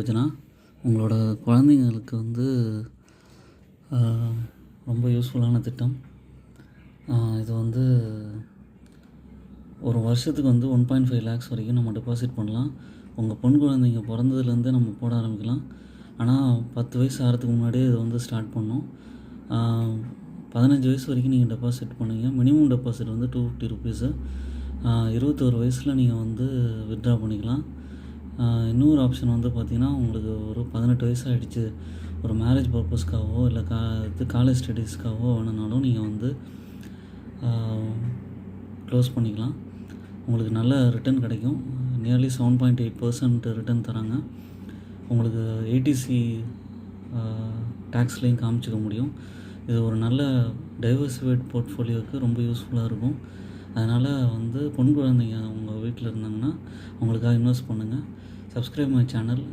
யோஜனா உங்களோட குழந்தைங்களுக்கு ரொம்ப யூஸ்ஃபுல்லான திட்டம். இது ஒரு வருஷத்துக்கு 1.5 lakhs வரைக்கும் நம்ம டெபாசிட் பண்ணலாம். உங்கள் பொன் குழந்தைங்க பிறந்ததுலேருந்தே நம்ம போட ஆரம்பிக்கலாம். ஆனால் 10 வயசு ஆகிறதுக்கு முன்னாடியே இது ஸ்டார்ட் பண்ணோம். 15 வயசு வரைக்கும் நீங்கள் டெபாசிட் பண்ணுவீங்க. Minimum deposit ₹250. 21 வயசில் நீங்கள் வித்ட்ரா பண்ணிக்கலாம். இன்னொரு ஆப்ஷன் பார்த்திங்கன்னா, உங்களுக்கு ஒரு 18 வயசு ஆகிடுச்சு, ஒரு மேரேஜ் பர்பஸ்க்காகவோ இல்லை காலேஜ் ஸ்டடீஸ்க்காகவோ வேணுனாலும் நீங்கள் க்ளோஸ் பண்ணிக்கலாம். உங்களுக்கு நல்ல ரிட்டர்ன் கிடைக்கும். நியர்லி 7.8% ரிட்டர்ன் தராங்க. உங்களுக்கு ஏடிசி டேக்ஸ்லேயும் காமிச்சிக்க முடியும். இது ஒரு நல்ல டைவர்சிஃபைட் போர்ட்ஃபோலியோவுக்கு ரொம்ப யூஸ்ஃபுல்லாக இருக்கும். அதனால் பொன் குழந்தைங்க உங்கள் வீட்டில் இருந்தாங்கன்னா அவங்களுக்காக இன்வெஸ்ட் பண்ணுங்கள். Subscribe my channel.